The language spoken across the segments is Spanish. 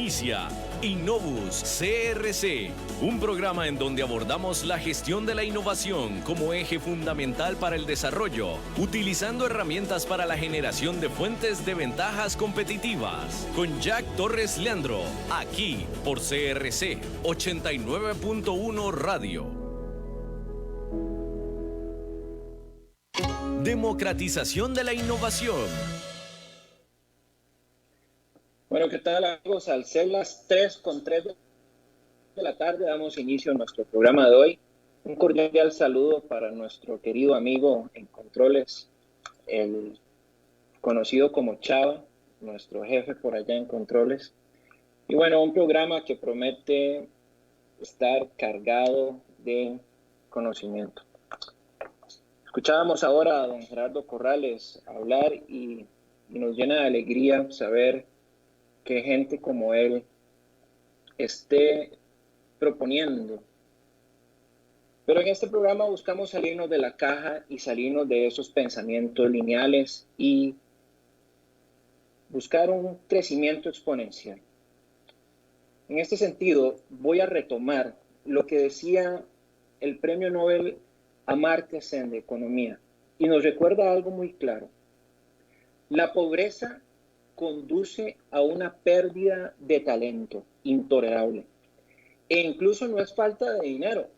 Inicia Innovus CRC, un programa en donde abordamos la gestión de la innovación como eje fundamental para el desarrollo, utilizando herramientas para la generación de fuentes de ventajas competitivas. Con Jack Torres Leandro, aquí por CRC 89.1 Radio. Democratización de la innovación. Bueno, ¿qué tal, amigos? Al ser las 3:03 de la tarde, damos inicio a nuestro programa de hoy. Un cordial saludo para nuestro querido amigo en controles, el conocido como Chava, nuestro jefe por allá en controles. Y bueno, un programa que promete estar cargado de conocimiento. Escuchábamos ahora a don Gerardo Corrales hablar y nos llena de alegría saber que gente como él esté proponiendo. Pero en este programa buscamos salirnos de la caja y salirnos de esos pensamientos lineales y buscar un crecimiento exponencial. En este sentido, voy a retomar lo que decía el premio Nobel Amartya Sen de Economía, y nos recuerda algo muy claro. La pobreza conduce a una pérdida de talento intolerable. E incluso no es falta de dinero,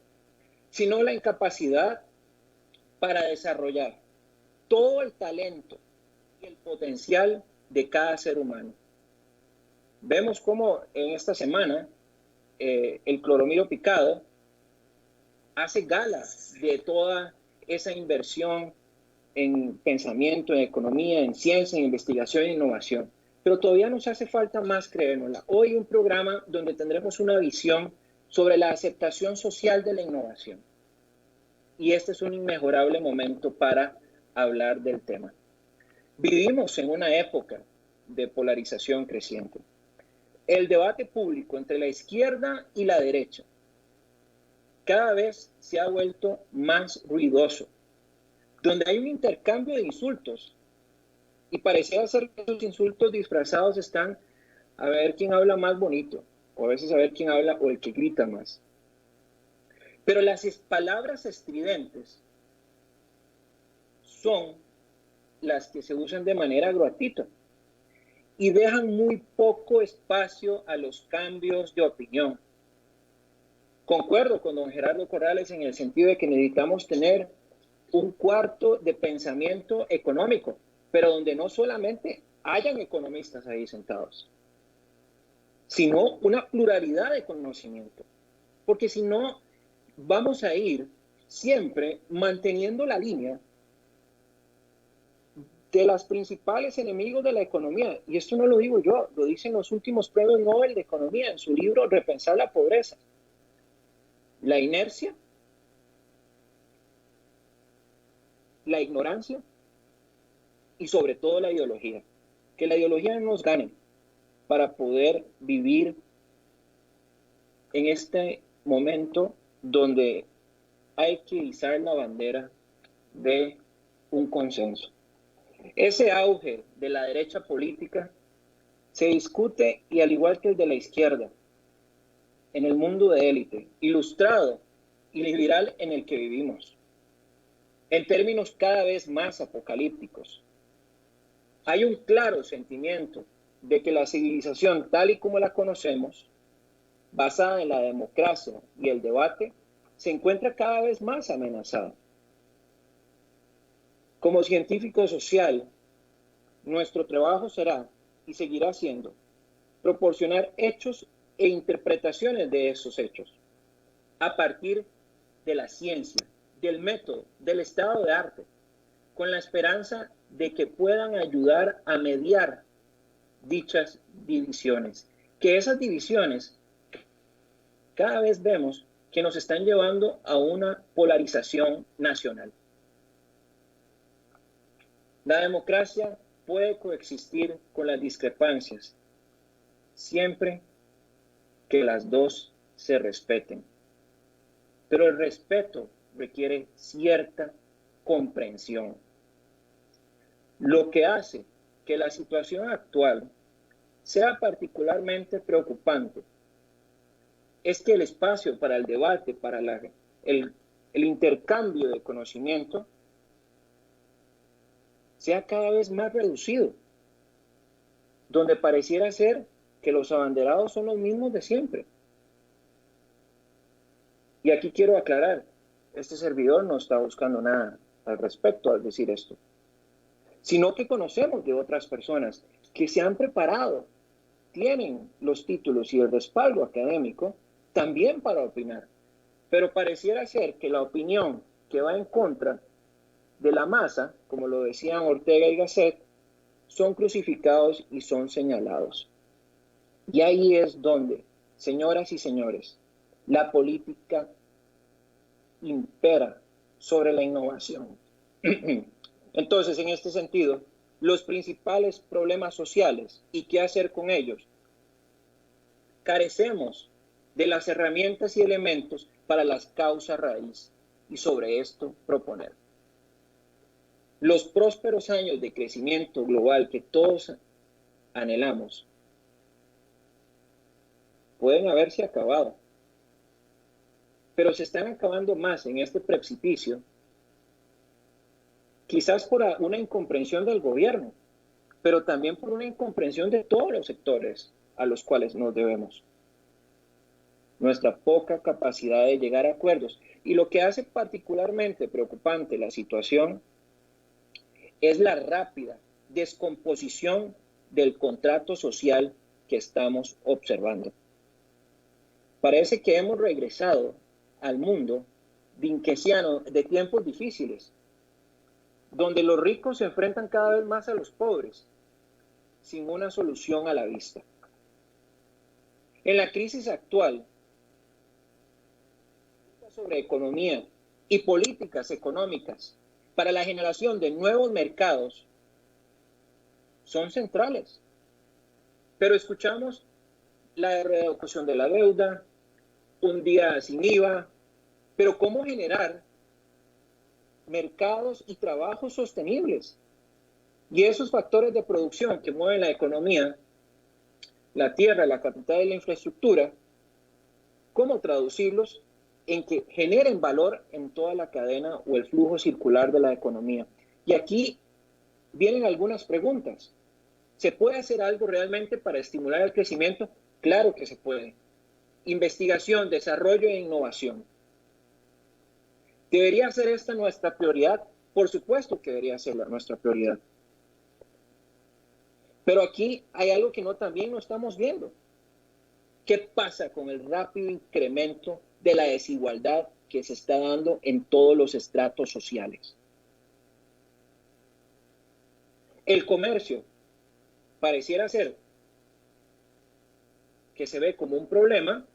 sino la incapacidad para desarrollar todo el talento y el potencial de cada ser humano. Vemos cómo en esta semana el cloromiro picado hace gala de toda esa inversión en pensamiento, en economía, en ciencia, en investigación e innovación. Pero todavía nos hace falta más creérnosla. Hoy un programa donde tendremos una visión sobre la aceptación social de la innovación. Y este es un inmejorable momento para hablar del tema. Vivimos en una época de polarización creciente. El debate público entre la izquierda y la derecha cada vez se ha vuelto más ruidoso, donde hay un intercambio de insultos y pareciera ser que esos insultos disfrazados están a ver quién habla más bonito, o a veces a ver quién habla o el que grita más. Pero las palabras estridentes son las que se usan de manera gratuita y dejan muy poco espacio a los cambios de opinión. Concuerdo con don Gerardo Corrales en el sentido de que necesitamos tener un cuarto de pensamiento económico, pero donde no solamente hayan economistas ahí sentados, sino una pluralidad de conocimiento. Porque si no, vamos a ir siempre manteniendo la línea de los principales enemigos de la economía. Y esto no lo digo yo, lo dicen los últimos premios Nobel de Economía en su libro Repensar la pobreza. La inercia, la ignorancia y sobre todo la ideología. Que la ideología nos gane para poder vivir en este momento donde hay que izar la bandera de un consenso. Ese auge de la derecha política se discute, y al igual que el de la izquierda, en el mundo de élite, ilustrado y liberal en el que vivimos, en términos cada vez más apocalípticos. Hay un claro sentimiento de que la civilización tal y como la conocemos, basada en la democracia y el debate, se encuentra cada vez más amenazada. Como científico social, nuestro trabajo será y seguirá siendo proporcionar hechos e interpretaciones de esos hechos a partir de la ciencia, del método, del estado de arte, con la esperanza de que puedan ayudar a mediar dichas divisiones. Que esas divisiones cada vez vemos que nos están llevando a una polarización nacional. La democracia puede coexistir con las discrepancias, siempre que las dos se respeten. Pero el respeto requiere cierta comprensión. Lo que hace que la situación actual sea particularmente preocupante es que el espacio para el debate, para el intercambio de conocimiento, sea cada vez más reducido, donde pareciera ser que los abanderados son los mismos de siempre. Y aquí quiero aclarar, este servidor no está buscando nada al respecto al decir esto, sino que conocemos de otras personas que se han preparado, tienen los títulos y el respaldo académico también para opinar, pero pareciera ser que la opinión que va en contra de la masa, como lo decían Ortega y Gasset, son crucificados y son señalados. Y ahí es donde, señoras y señores, la política impera sobre la innovación. Entonces, en este sentido, los principales problemas sociales y qué hacer con ellos, carecemos de las herramientas y elementos para las causas raíz y sobre esto proponer. Los prósperos años de crecimiento global que todos anhelamos pueden haberse acabado, pero se están acabando más en este precipicio, quizás por una incomprensión del gobierno, pero también por una incomprensión de todos los sectores a los cuales nos debemos. Nuestra poca capacidad de llegar a acuerdos. Y lo que hace particularmente preocupante la situación es la rápida descomposición del contrato social que estamos observando. Parece que hemos regresado al mundo dinkesiano de tiempos difíciles, donde los ricos se enfrentan cada vez más a los pobres, sin una solución a la vista. En la crisis actual, sobre economía y políticas económicas para la generación de nuevos mercados son centrales. Pero escuchamos la reducción de la deuda, un día sin IVA, pero ¿cómo generar mercados y trabajos sostenibles? Y esos factores de producción que mueven la economía, la tierra, la capital y la infraestructura, ¿cómo traducirlos en que generen valor en toda la cadena o el flujo circular de la economía? Y aquí vienen algunas preguntas. ¿Se puede hacer algo realmente para estimular el crecimiento? Claro que se puede. Investigación, desarrollo e innovación. ¿Debería ser esta nuestra prioridad? Por supuesto que debería ser nuestra prioridad. Pero aquí hay algo que también no estamos viendo. ¿Qué pasa con el rápido incremento de la desigualdad que se está dando en todos los estratos sociales? El comercio pareciera ser que se ve como un problema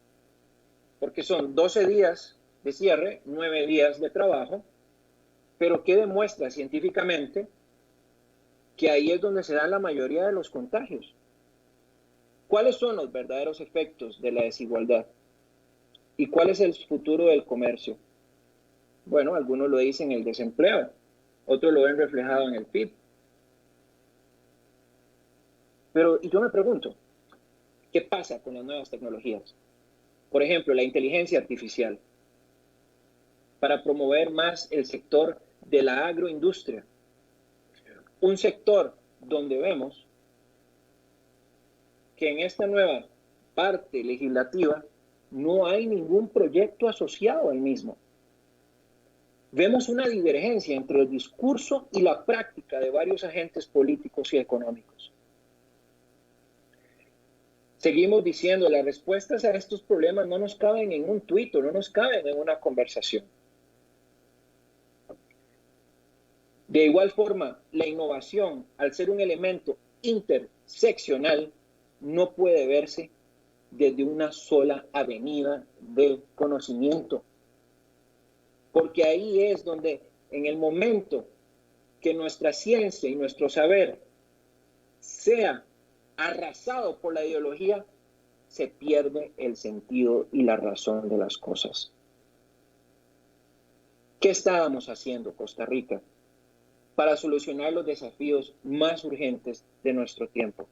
porque son 12 días de cierre, 9 días de trabajo, pero ¿qué demuestra científicamente? Que ahí es donde se dan la mayoría de los contagios. ¿Cuáles son los verdaderos efectos de la desigualdad? ¿Y cuál es el futuro del comercio? Bueno, algunos lo dicen el desempleo, otros lo ven reflejado en el PIB. Pero y yo me pregunto, ¿qué pasa con las nuevas tecnologías? Por ejemplo, la inteligencia artificial, para promover más el sector de la agroindustria. Un sector donde vemos que en esta nueva parte legislativa no hay ningún proyecto asociado al mismo. Vemos una divergencia entre el discurso y la práctica de varios agentes políticos y económicos. Seguimos diciendo, las respuestas a estos problemas no nos caben en un tuit, no nos caben en una conversación. De igual forma, la innovación, al ser un elemento interseccional, no puede verse desde una sola avenida de conocimiento. Porque ahí es donde, en el momento que nuestra ciencia y nuestro saber sea arrasado por la ideología, se pierde el sentido y la razón de las cosas. ¿Qué estábamos haciendo, Costa Rica, para solucionar los desafíos más urgentes de nuestro tiempo?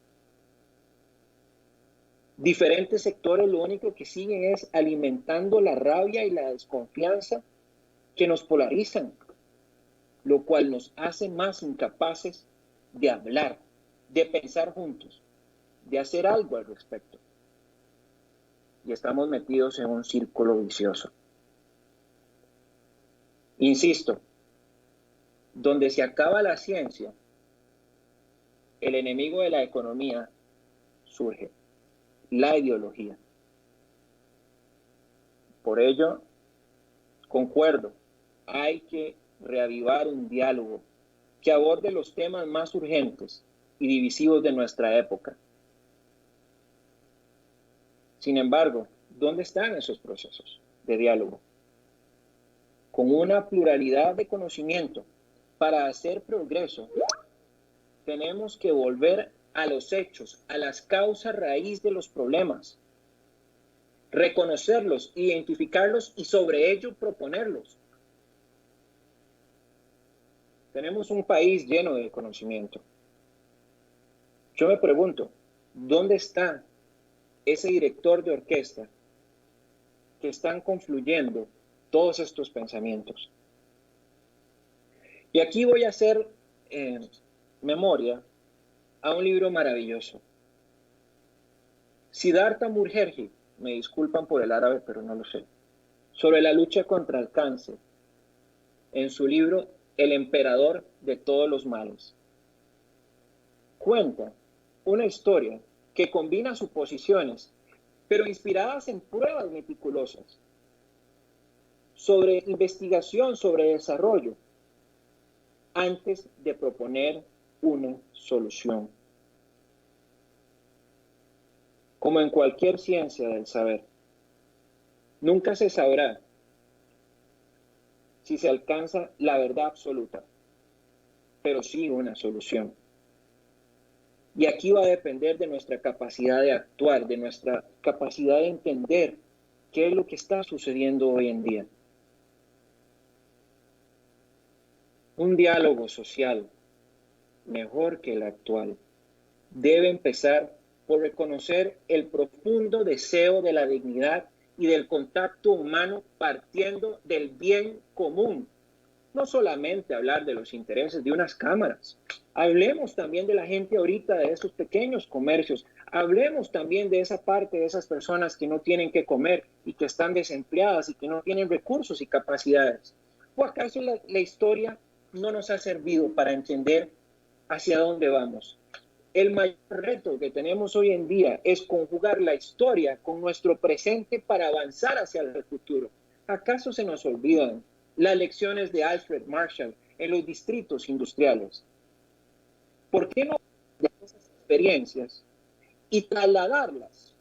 Diferentes sectores lo único que siguen es alimentando la rabia y la desconfianza que nos polarizan, lo cual nos hace más incapaces de hablar, de pensar juntos, de hacer algo al respecto. Y estamos metidos en un círculo vicioso. Insisto, donde se acaba la ciencia, el enemigo de la economía surge, la ideología. Por ello, concuerdo, hay que reavivar un diálogo que aborde los temas más urgentes y divisivos de nuestra época. Sin embargo, ¿dónde están esos procesos de diálogo? Con una pluralidad de conocimiento, para hacer progreso, tenemos que volver a los hechos, a las causas raíz de los problemas, reconocerlos, identificarlos y sobre ello proponerlos. Tenemos un país lleno de conocimiento. Yo me pregunto, ¿dónde está ese director de orquesta que están confluyendo todos estos pensamientos? Y aquí voy a hacer memoria a un libro maravilloso. Siddhartha Mukherjee, me disculpan por el árabe, pero no lo sé, sobre la lucha contra el cáncer, en su libro El emperador de todos los males. Cuenta una historia que combina suposiciones, pero inspiradas en pruebas meticulosas, sobre investigación, sobre desarrollo, antes de proponer una solución. Como en cualquier ciencia del saber, nunca se sabrá si se alcanza la verdad absoluta, pero sí una solución. Y aquí va a depender de nuestra capacidad de actuar, de nuestra capacidad de entender qué es lo que está sucediendo hoy en día. Un diálogo social mejor que el actual debe empezar por reconocer el profundo deseo de la dignidad y del contacto humano partiendo del bien común. No solamente hablar de los intereses de unas cámaras. Hablemos también de la gente ahorita, de esos pequeños comercios. Hablemos también de esa parte de esas personas que no tienen que comer y que están desempleadas y que no tienen recursos y capacidades. ¿O acaso la historia no nos ha servido para entender hacia dónde vamos? El mayor reto que tenemos hoy en día es conjugar la historia con nuestro presente para avanzar hacia el futuro. ¿Acaso se nos olvidan las lecciones de Alfred Marshall en los distritos industriales? ¿Por qué no de esas experiencias y trasladarlas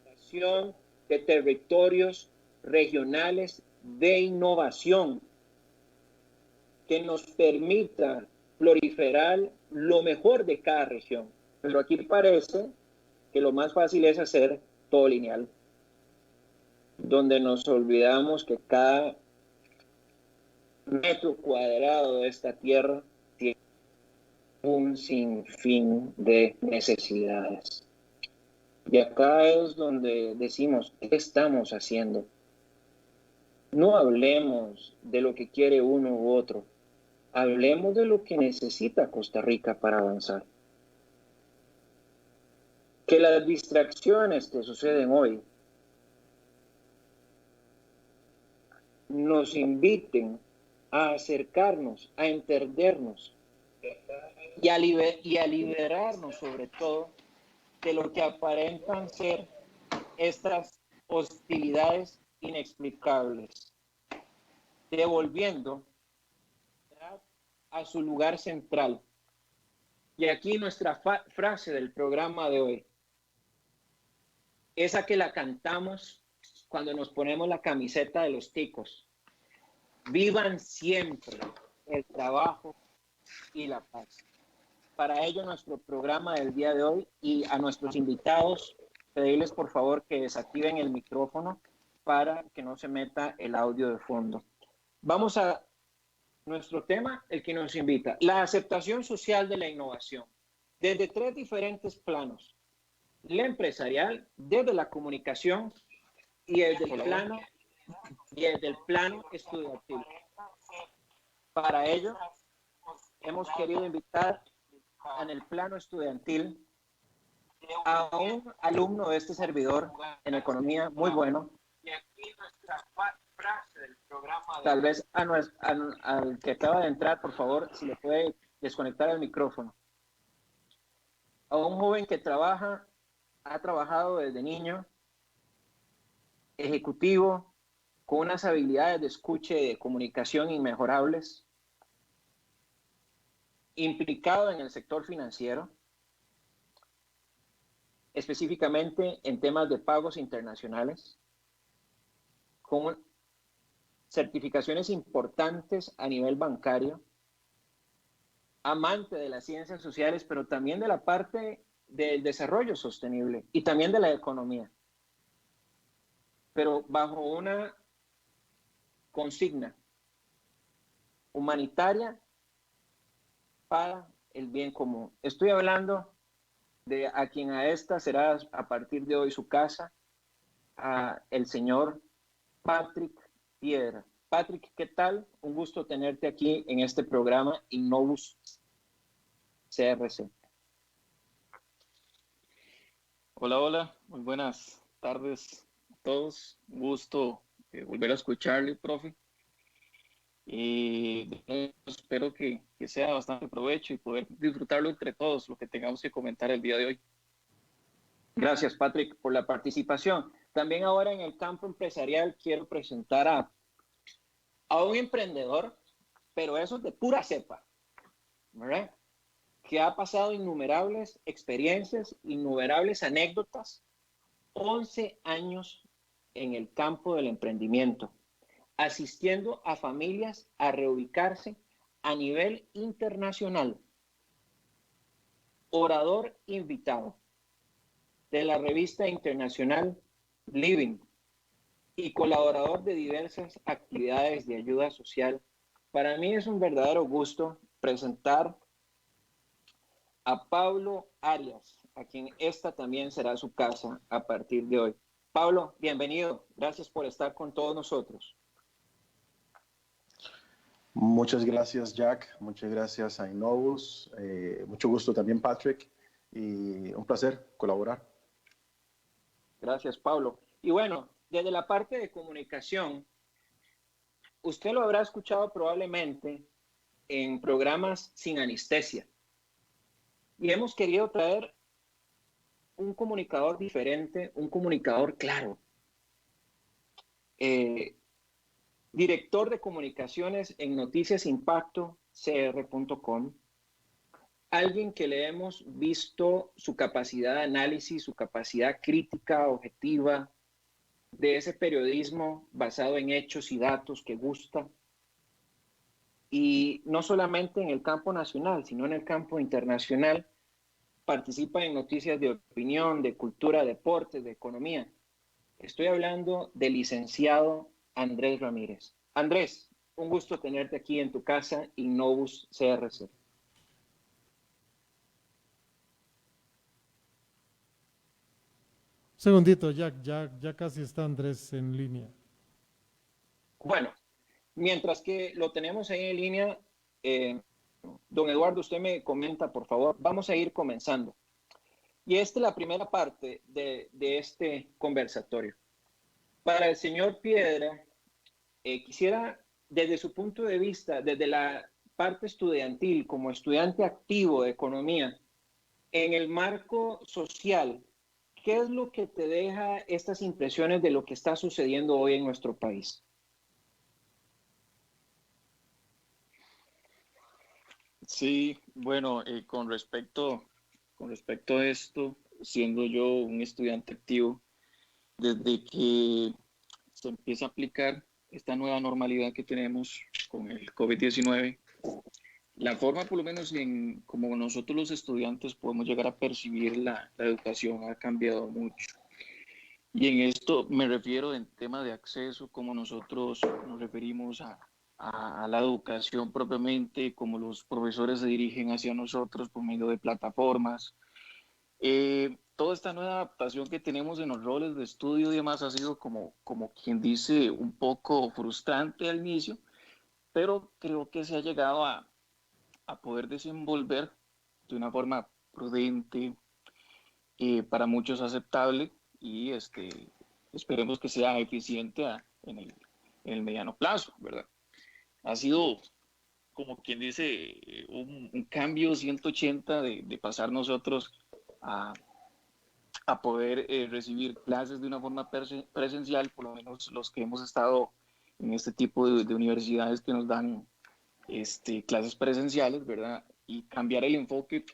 a la creación de territorios regionales de innovación que nos permita proliferar lo mejor de cada región? Pero aquí parece que lo más fácil es hacer todo lineal, donde nos olvidamos que cada metro cuadrado de esta tierra tiene un sinfín de necesidades. Y acá es donde decimos, ¿qué estamos haciendo? No hablemos de lo que quiere uno u otro. Hablemos de lo que necesita Costa Rica para avanzar. Que las distracciones que suceden hoy nos inviten a acercarnos, a entendernos y a liberarnos sobre todo de lo que aparentan ser estas hostilidades inexplicables, devolviendo a su lugar central. Y aquí nuestra frase del programa de hoy, esa que la cantamos cuando nos ponemos la camiseta de los ticos: vivan siempre el trabajo y la paz. Para ello, nuestro programa del día de hoy, y a nuestros invitados, pedirles por favor que desactiven el micrófono para que no se meta el audio de fondo. Vamos a nuestro tema, el que nos invita: la aceptación social de la innovación. desde tres diferentes planos: la empresarial, desde la comunicación y desde el plano estudiantil. Para ello, hemos querido invitar en el plano estudiantil a un alumno de este servidor en economía muy bueno. Tal vez al que acaba de entrar, por favor, si le puede desconectar el micrófono. A un joven que ha trabajado desde niño, ejecutivo, con unas habilidades de escucha y de comunicación inmejorables, implicado en el sector financiero, específicamente en temas de pagos internacionales, con certificaciones importantes a nivel bancario, amante de las ciencias sociales, pero también de la parte del desarrollo sostenible y también de la economía, pero bajo una consigna humanitaria para el bien común. Estoy hablando de a quien a esta será a partir de hoy su casa, a el señor Patrick Piedra. Patrick, ¿qué tal? Un gusto tenerte aquí en este programa Innovus CRC. Hola, hola, muy buenas tardes a todos. Un gusto volver a escucharle, profe. Y espero que sea bastante provecho y poder disfrutarlo entre todos, lo que tengamos que comentar el día de hoy. Gracias, Patrick, por la participación. También ahora en el campo empresarial quiero presentar a un emprendedor, pero eso es de pura cepa, ¿verdad? Que ha pasado innumerables experiencias, innumerables anécdotas, 11 años en el campo del emprendimiento, asistiendo a familias a reubicarse a nivel internacional. Orador invitado de la revista internacional Living y colaborador de diversas actividades de ayuda social. Para mí es un verdadero gusto presentar a Pablo Arias, a quien esta también será su casa a partir de hoy. Pablo, bienvenido. Gracias por estar con todos nosotros. Muchas gracias, Jack. Muchas gracias a Innovus. Mucho gusto también, Patrick. Y un placer colaborar. Gracias, Pablo. Y bueno, desde la parte de comunicación, usted lo habrá escuchado probablemente en programas sin anestesia. Y hemos querido traer un comunicador diferente, un comunicador claro. Director de comunicaciones en Noticias Impacto, cr.com. Alguien que le hemos visto su capacidad de análisis, su capacidad crítica, objetiva, de ese periodismo basado en hechos y datos que gusta. Y no solamente en el campo nacional, sino en el campo internacional. Participa en noticias de opinión, de cultura, deportes, de economía. Estoy hablando del licenciado Andrés Ramírez. Andrés, un gusto tenerte aquí en tu casa, Innovus CRC. Un segundito, Jack, ya casi está Andrés en línea. Bueno, mientras que lo tenemos ahí en línea, don Eduardo, usted me comenta, por favor. Vamos a ir comenzando. Y esta es la primera parte de este conversatorio. Para el señor Piedra, quisiera, desde su punto de vista, desde la parte estudiantil, como estudiante activo de economía, en el marco social, ¿qué es lo que te deja estas impresiones de lo que está sucediendo hoy en nuestro país? Sí, bueno, con respecto a esto, siendo yo un estudiante activo, desde que se empieza a aplicar esta nueva normalidad que tenemos con el COVID-19, la forma, por lo menos en como nosotros los estudiantes podemos llegar a percibir la educación ha cambiado mucho. Y en esto me refiero en tema de acceso, como nosotros nos referimos a a la educación propiamente, cómo los profesores se dirigen hacia nosotros por medio de plataformas. Toda esta nueva adaptación que tenemos en los roles de estudio y demás ha sido como quien dice un poco frustrante al inicio, pero creo que se ha llegado a poder desenvolver de una forma prudente, para muchos aceptable y esperemos que sea eficiente en el mediano plazo, ¿verdad? Ha sido, como quien dice, un cambio 180 de pasar nosotros a poder recibir clases de una forma presencial, por lo menos los que hemos estado en este tipo de universidades que nos dan clases presenciales, ¿verdad? Y cambiar el enfoque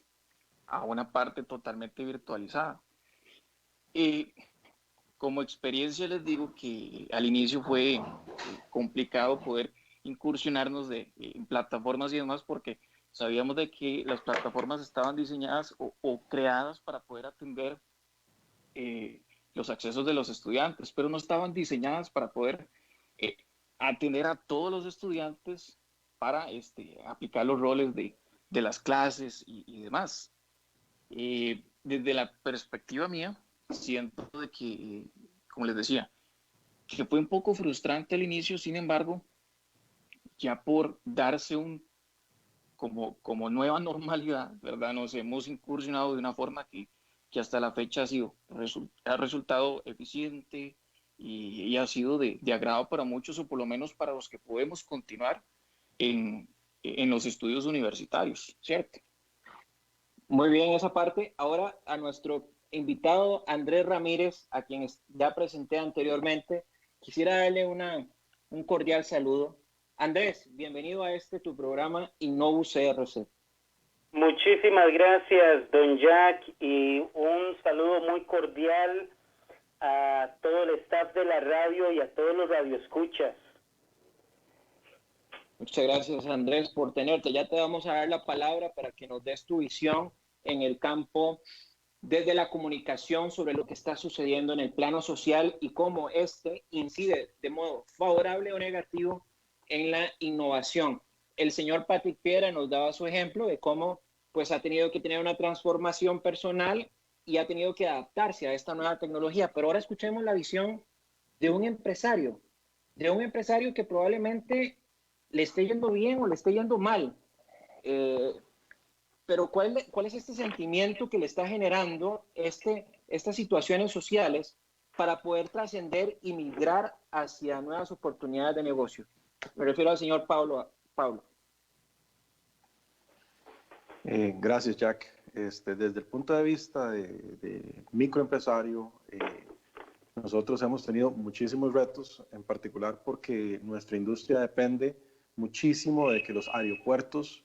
a una parte totalmente virtualizada. Como experiencia les digo que al inicio fue complicado poder incursionarnos en plataformas y demás porque sabíamos de que las plataformas estaban diseñadas o creadas para poder atender los accesos de los estudiantes, pero no estaban diseñadas para poder atender a todos los estudiantes para aplicar los roles de las clases y demás. Desde la perspectiva mía, siento de que, como les decía, que fue un poco frustrante al inicio, sin embargo, ya por darse como nueva normalidad, ¿verdad? Nos hemos incursionado de una forma que hasta la fecha ha resultado eficiente y ha sido de agrado para muchos, o por lo menos para los que podemos continuar en los estudios universitarios, ¿cierto? Muy bien esa parte. Ahora a nuestro invitado Andrés Ramírez, a quien ya presenté anteriormente, quisiera darle un cordial saludo. Andrés, bienvenido a tu programa Innovus CRC. Muchísimas gracias, don Jack, y un saludo muy cordial a todo el staff de la radio y a todos los radioescuchas. Muchas gracias, Andrés, por tenerte. Ya te vamos a dar la palabra para que nos des tu visión en el campo desde la comunicación sobre lo que está sucediendo en el plano social y cómo incide de modo favorable o negativo en la innovación. El señor Patrick Piedra nos daba su ejemplo de cómo pues ha tenido que tener una transformación personal y ha tenido que adaptarse a esta nueva tecnología. Pero ahora escuchemos la visión de un empresario que probablemente le esté yendo bien o le esté yendo mal. Pero ¿cuál es este sentimiento que le está generando estas situaciones sociales para poder trascender y migrar hacia nuevas oportunidades de negocio? Me refiero al señor Pablo. Gracias, Jack. Desde el punto de vista de microempresario, nosotros hemos tenido muchísimos retos, en particular porque nuestra industria depende muchísimo de que los aeropuertos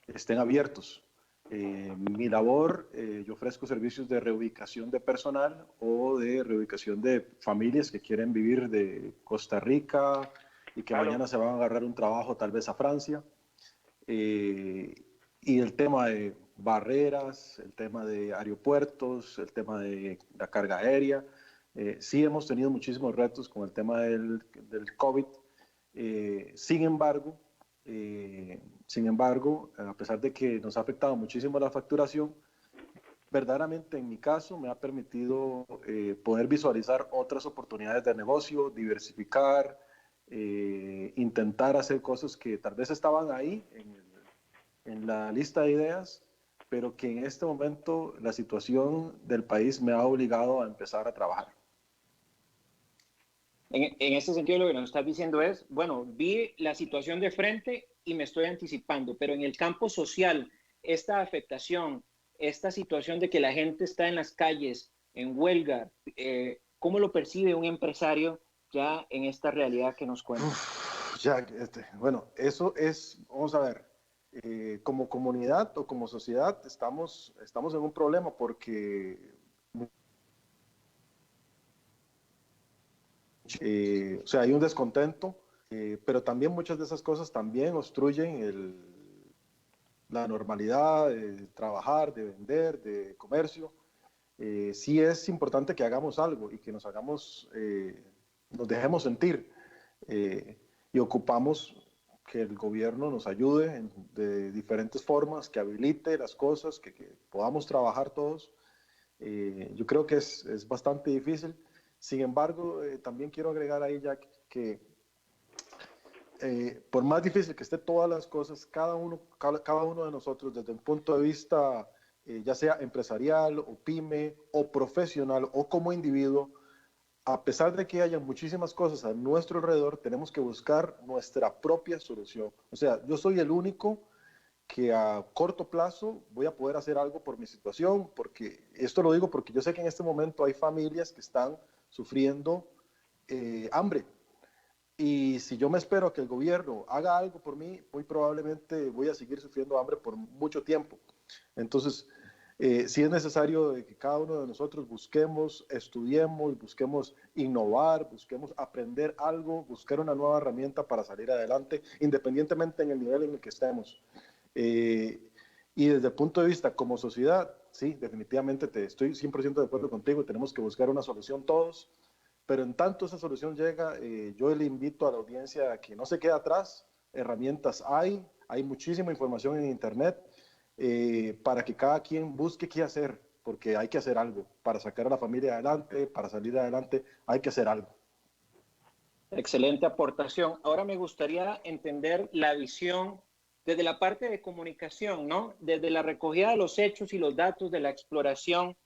estén abiertos. Mi labor, yo ofrezco servicios de reubicación de personal o de reubicación de familias que quieren vivir de Costa Rica y que mañana se van a agarrar un trabajo tal vez a Francia. Y el tema de barreras, el tema de aeropuertos, el tema de la carga aérea. Sí hemos tenido muchísimos retos con el tema del COVID. Sin embargo, a pesar de que nos ha afectado muchísimo la facturación, verdaderamente en mi caso me ha permitido poder visualizar otras oportunidades de negocio, diversificar, intentar hacer cosas que tal vez estaban ahí en la lista de ideas, pero que en este momento la situación del país me ha obligado a empezar a trabajar. En este sentido, lo que nos estás diciendo es, bueno, vi la situación de frente y me estoy anticipando, pero en el campo social, esta afectación, esta situación de que la gente está en las calles, en huelga, ¿cómo lo percibe un empresario ya en esta realidad que nos cuenta? Bueno, eso es, vamos a ver, como comunidad o como sociedad estamos en un problema porque o sea, hay un descontento, pero también muchas de esas cosas también obstruyen la normalidad de trabajar, de vender, de comercio. Sí es importante que hagamos algo y que nos dejemos sentir y ocupamos que el gobierno nos ayude de diferentes formas, que habilite las cosas, que podamos trabajar todos. Yo creo que es bastante difícil. Sin embargo, también quiero agregar ahí, Jack, que por más difícil que esté todas las cosas, cada uno de nosotros, desde el punto de vista ya sea empresarial o pyme o profesional o como individuo, a pesar de que haya muchísimas cosas a nuestro alrededor, tenemos que buscar nuestra propia solución. O sea, yo soy el único que a corto plazo voy a poder hacer algo por mi situación, porque esto lo digo porque yo sé que en este momento hay familias que están sufriendo hambre. Y si yo me espero a que el gobierno haga algo por mí, muy probablemente voy a seguir sufriendo hambre por mucho tiempo. Entonces, sí es necesario que cada uno de nosotros busquemos, estudiemos, busquemos innovar, busquemos aprender algo, buscar una nueva herramienta para salir adelante, independientemente en el nivel en el que estemos. Y desde el punto de vista como sociedad, sí, definitivamente estoy 100% de acuerdo contigo, tenemos que buscar una solución todos, pero en tanto esa solución llega, yo le invito a la audiencia a que no se quede atrás, herramientas hay muchísima información en internet, para que cada quien busque qué hacer, porque hay que hacer algo para sacar a la familia adelante, para salir adelante, hay que hacer algo. Excelente aportación. Ahora me gustaría entender la visión desde la parte de comunicación, ¿no? Desde la recogida de los hechos y los datos de la exploración,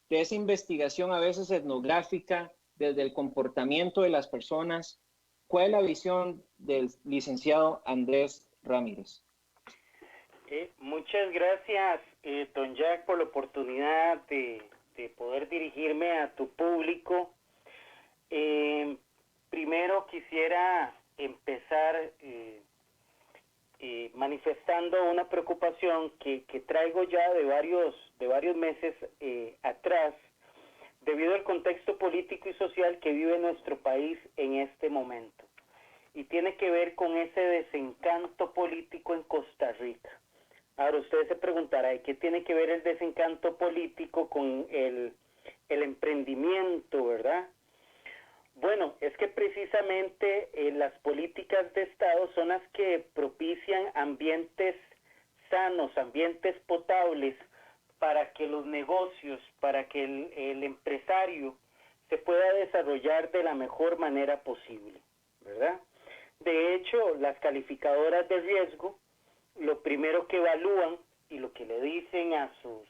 de esa investigación a veces etnográfica, desde el comportamiento de las personas. ¿Cuál es la visión del licenciado Andrés Ramírez? Muchas gracias, don Jack, por la oportunidad de poder dirigirme a tu público. Primero quisiera empezar manifestando una preocupación que traigo ya de varios meses atrás, debido al contexto político y social que vive nuestro país en este momento. Y tiene que ver con ese desencanto político en Costa Rica. Ahora ustedes se preguntarán, ¿qué tiene que ver el desencanto político con el emprendimiento, verdad? Bueno, es que precisamente las políticas de Estado son las que propician ambientes sanos, ambientes potables, para que los negocios, para que el empresario se pueda desarrollar de la mejor manera posible, ¿verdad? De hecho, las calificadoras de riesgo, lo primero que evalúan y lo que le dicen a sus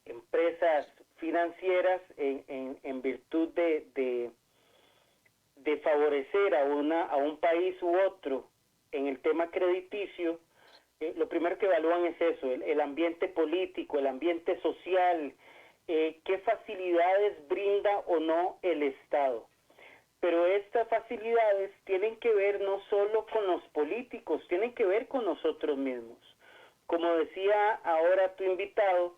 empresas financieras en virtud de favorecer a un país u otro en el tema crediticio, lo primero que evalúan es eso, el ambiente político, el ambiente social, qué facilidades brinda o no el Estado. Pero estas facilidades tienen que ver no solo con los políticos, tienen que ver con nosotros mismos. Como decía ahora tu invitado,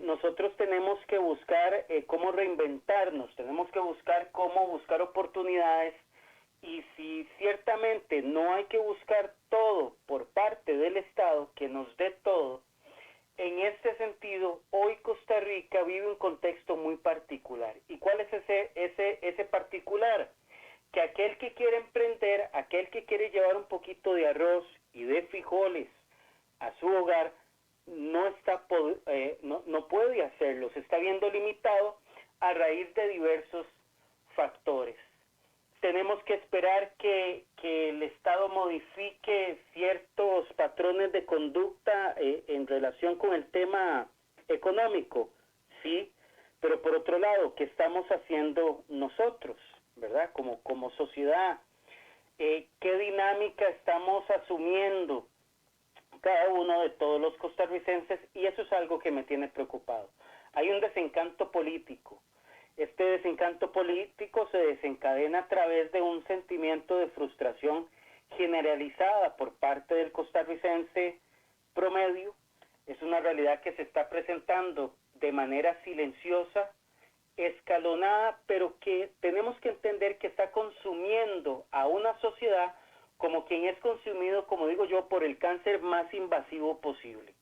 nosotros tenemos que buscar cómo reinventarnos, tenemos que buscar cómo buscar oportunidades, y si ciertamente no hay que buscar todo por parte del Estado, que nos dé todo, en este sentido, hoy Costa Rica vive un contexto muy particular. ¿Y cuál es ese particular? Que aquel que quiere emprender, aquel que quiere llevar un poquito de arroz y de frijoles a su hogar, no puede hacerlo, se está viendo limitado a raíz de diversos factores. Tenemos que esperar que el Estado modifique ciertos patrones de conducta en relación con el tema económico, sí, pero por otro lado, ¿qué estamos haciendo nosotros, verdad? Como sociedad, ¿qué dinámica estamos asumiendo cada uno de todos los costarricenses? Y eso es algo que me tiene preocupado. Hay un desencanto político. Este desencanto político se desencadena a través de un sentimiento de frustración generalizada por parte del costarricense promedio. Es una realidad que se está presentando de manera silenciosa, escalonada, pero que tenemos que entender que está consumiendo a una sociedad como quien es consumido, como digo yo, por el cáncer más invasivo posible.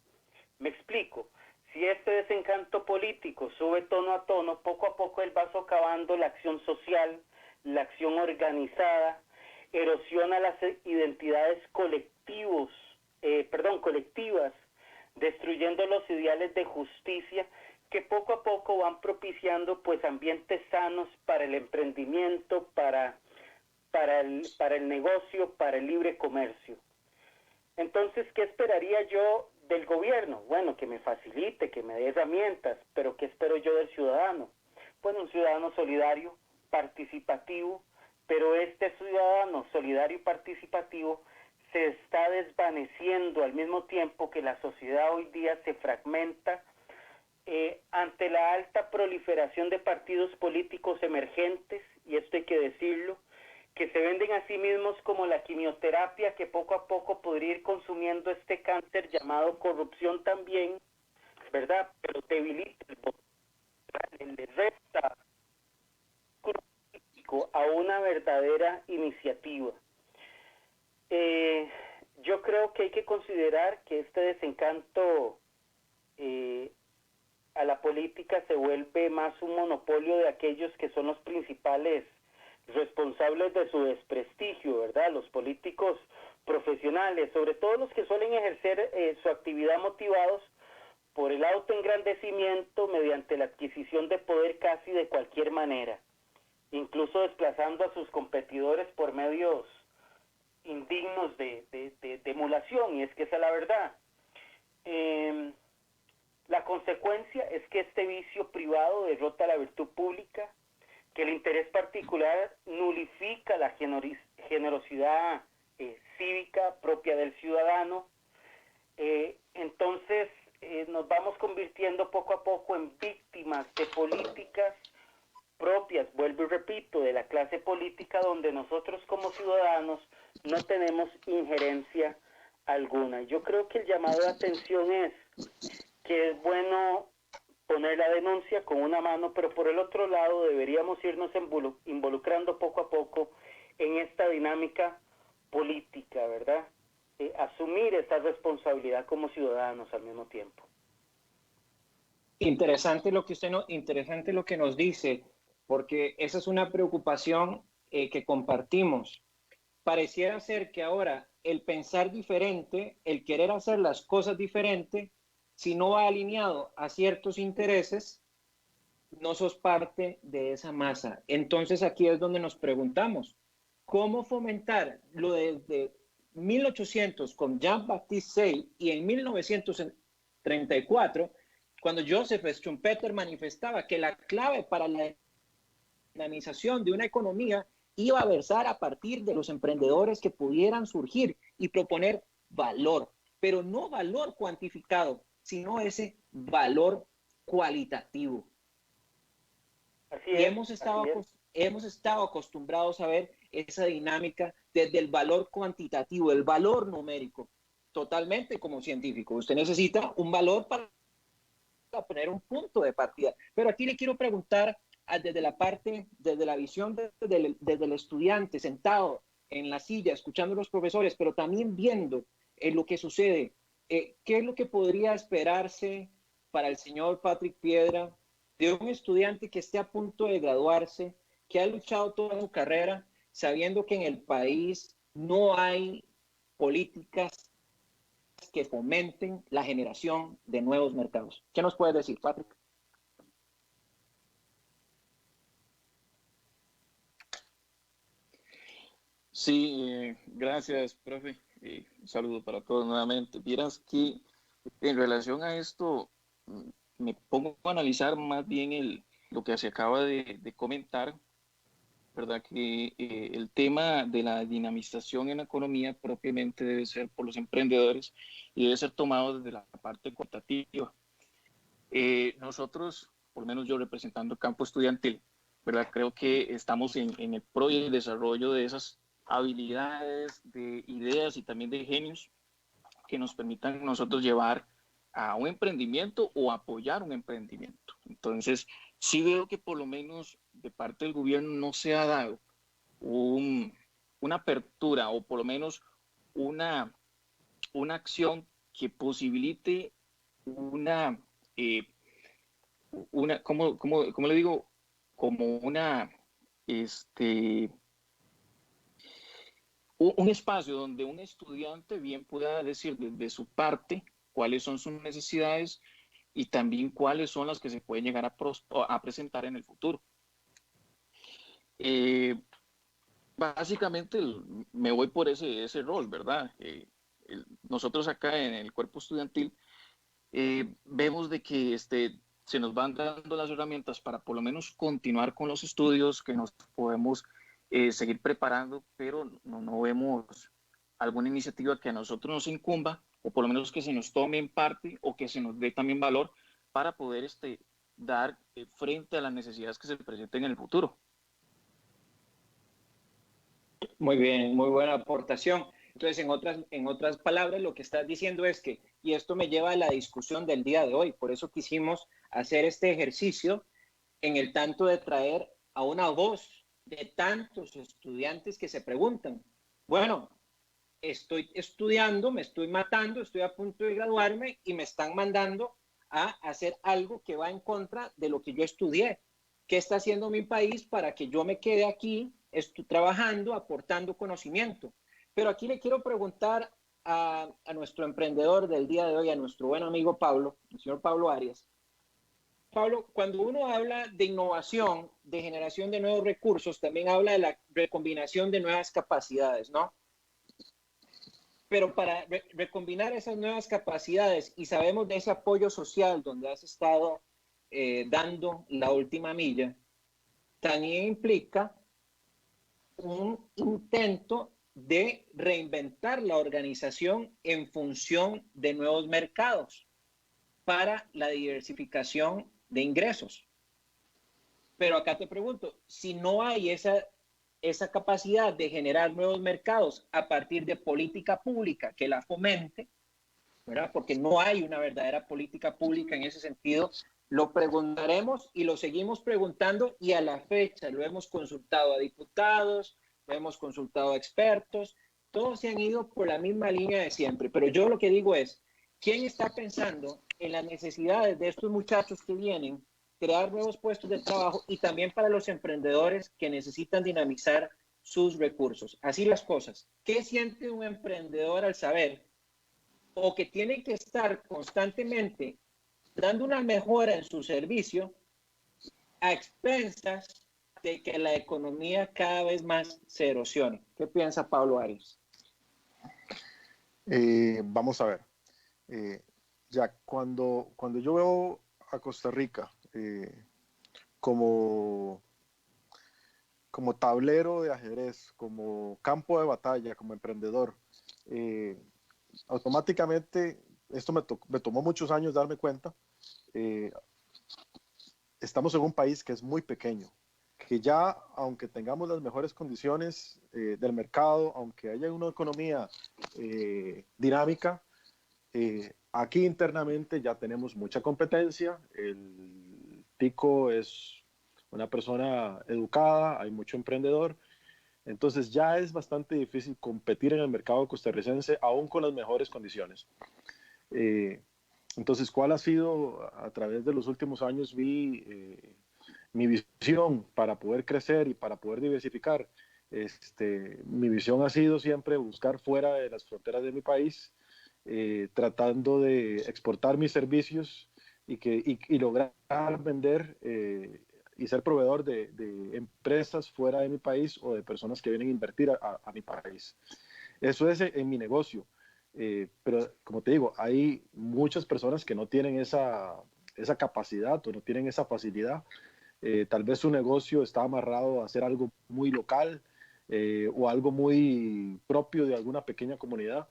Me explico. Si este desencanto político sube tono a tono, poco a poco él va socavando la acción social, la acción organizada, erosiona erosiona las identidades colectivas, destruyendo los ideales de justicia que poco a poco van propiciando pues ambientes sanos para el emprendimiento, para el negocio, para el libre comercio. Entonces, ¿qué esperaría yo del gobierno? Bueno, que me facilite, que me dé herramientas, pero ¿qué espero yo del ciudadano? Bueno, un ciudadano solidario, participativo, pero este ciudadano solidario y participativo se está desvaneciendo al mismo tiempo que la sociedad hoy día se fragmenta ante la alta proliferación de partidos políticos emergentes, y esto hay que decirlo, que se venden a sí mismos como la quimioterapia que poco a poco podría ir consumiendo este cáncer llamado corrupción también, ¿verdad? Pero debilita el voto, le resta a una verdadera iniciativa. Yo creo que hay que considerar que este desencanto a la política se vuelve más un monopolio de aquellos que son los principales responsables de su desprestigio, ¿verdad? Los políticos profesionales, sobre todo los que suelen ejercer su actividad motivados por el autoengrandecimiento mediante la adquisición de poder casi de cualquier manera, incluso desplazando a sus competidores por medios indignos de emulación, y es que esa es la verdad. La consecuencia es que este vicio privado derrota la virtud pública, que el interés particular nulifica la generosidad cívica propia del ciudadano. Entonces nos vamos convirtiendo poco a poco en víctimas de políticas propias, vuelvo y repito, de la clase política, donde nosotros como ciudadanos no tenemos injerencia alguna. Yo creo que el llamado de atención es que es bueno poner la denuncia con una mano, pero por el otro lado deberíamos irnos involucrando poco a poco en esta dinámica política, ¿verdad? Asumir esa responsabilidad como ciudadanos al mismo tiempo. Interesante lo que nos dice, porque esa es una preocupación que compartimos. Pareciera ser que ahora el pensar diferente, el querer hacer las cosas diferente, si no va alineado a ciertos intereses, no sos parte de esa masa. Entonces aquí es donde nos preguntamos, ¿cómo fomentar lo desde 1800 con Jean-Baptiste Say y en 1934, cuando Joseph Schumpeter manifestaba que la clave para la dinamización de una economía iba a versar a partir de los emprendedores que pudieran surgir y proponer valor, pero no valor cuantificado, sino ese valor cualitativo. Así y es, hemos estado acostumbrados a ver esa dinámica desde el valor cuantitativo, el valor numérico, totalmente como científico. Usted necesita un valor para poner un punto de partida. Pero aquí le quiero preguntar desde la visión desde el estudiante sentado en la silla, escuchando a los profesores, pero también viendo lo que sucede. ¿Qué es lo que podría esperarse para el señor Patrick Piedra de un estudiante que esté a punto de graduarse, que ha luchado toda su carrera, sabiendo que en el país no hay políticas que fomenten la generación de nuevos mercados? ¿Qué nos puede decir, Patrick? Sí, gracias, profe. Un saludo para todos nuevamente. Vieras que en relación a esto, me pongo a analizar más bien lo que se acaba de comentar, ¿verdad? Que el tema de la dinamización en la economía propiamente debe ser por los emprendedores y debe ser tomado desde la parte cuantitativa. Nosotros, por lo menos yo representando el campo estudiantil, ¿verdad? Creo que estamos en el pro y el desarrollo de esas habilidades, de ideas y también de genios que nos permitan nosotros llevar a un emprendimiento o apoyar un emprendimiento. Entonces, sí veo que por lo menos de parte del gobierno no se ha dado una apertura o por lo menos una acción que posibilite ¿cómo le digo? Como un espacio donde un estudiante bien pueda decir desde su parte cuáles son sus necesidades y también cuáles son las que se pueden llegar a presentar en el futuro. Básicamente me voy por ese rol, ¿verdad? Nosotros acá en el cuerpo estudiantil vemos de que se nos van dando las herramientas para por lo menos continuar con los estudios, que nos podemos seguir preparando, pero no vemos alguna iniciativa que a nosotros nos incumba, o por lo menos que se nos tome en parte o que se nos dé también valor para poder dar frente a las necesidades que se presenten en el futuro. Muy bien, muy buena aportación. Entonces, en otras palabras, lo que estás diciendo es que, y esto me lleva a la discusión del día de hoy, por eso quisimos hacer este ejercicio en el tanto de traer a una voz de tantos estudiantes que se preguntan, bueno, estoy estudiando, me estoy matando, estoy a punto de graduarme y me están mandando a hacer algo que va en contra de lo que yo estudié. ¿Qué está haciendo mi país para que yo me quede aquí trabajando, aportando conocimiento? Pero aquí le quiero preguntar a nuestro emprendedor del día de hoy, a nuestro buen amigo Pablo, el señor Pablo Arias. Pablo, cuando uno habla de innovación, de generación de nuevos recursos, también habla de la recombinación de nuevas capacidades, ¿no? Pero para recombinar esas nuevas capacidades, y sabemos de ese apoyo social donde has estado dando la última milla, también implica un intento de reinventar la organización en función de nuevos mercados para la diversificación de ingresos. Pero acá te pregunto, si no hay esa capacidad de generar nuevos mercados a partir de política pública que la fomente, ¿verdad? Porque no hay una verdadera política pública en ese sentido, lo preguntaremos y lo seguimos preguntando, y a la fecha lo hemos consultado a diputados, lo hemos consultado a expertos, todos se han ido por la misma línea de siempre. Pero yo lo que digo es, ¿quién está pensando en las necesidades de estos muchachos que vienen, crear nuevos puestos de trabajo, y también para los emprendedores que necesitan dinamizar sus recursos? Así las cosas. ¿Qué siente un emprendedor al saber o que tiene que estar constantemente dando una mejora en su servicio a expensas de que la economía cada vez más se erosione? ¿Qué piensa Pablo Arias? Vamos a ver. Ya cuando yo veo a Costa Rica como tablero de ajedrez, como campo de batalla, como emprendedor, automáticamente, esto me tomó muchos años darme cuenta, estamos en un país que es muy pequeño, que ya, aunque tengamos las mejores condiciones del mercado, aunque haya una economía dinámica, aquí internamente ya tenemos mucha competencia. El tico es una persona educada, hay mucho emprendedor, entonces ya es bastante difícil competir en el mercado costarricense aún con las mejores condiciones. Entonces, ¿cuál ha sido a través de los últimos años mi visión para poder crecer y para poder diversificar? Mi visión ha sido siempre buscar fuera de las fronteras de mi país, tratando de exportar mis servicios y lograr vender y ser proveedor de empresas fuera de mi país o de personas que vienen a invertir a mi país. Eso es en mi negocio. Pero como te digo, hay muchas personas que no tienen esa capacidad o no tienen esa facilidad. Tal vez su negocio está amarrado a hacer algo muy local o algo muy propio de alguna pequeña comunidad.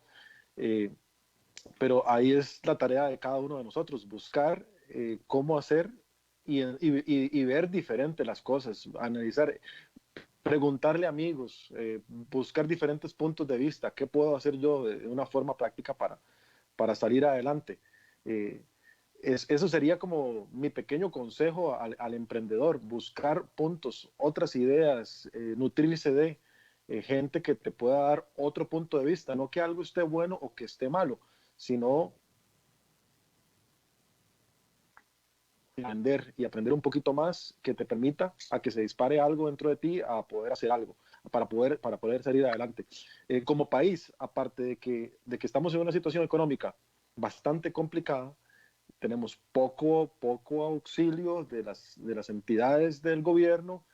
Pero ahí es la tarea de cada uno de nosotros, buscar cómo hacer y ver diferente las cosas, analizar, preguntarle a amigos, buscar diferentes puntos de vista, qué puedo hacer yo de una forma práctica para salir adelante. Eso sería como mi pequeño consejo al emprendedor, buscar puntos, otras ideas, nutrirse de gente que te pueda dar otro punto de vista, no que algo esté bueno o que esté malo, sino aprender un poquito más que te permita a que se dispare algo dentro de ti a poder hacer algo, para poder salir adelante. Como país, aparte de que estamos en una situación económica bastante complicada, tenemos poco auxilio de las entidades del gobierno,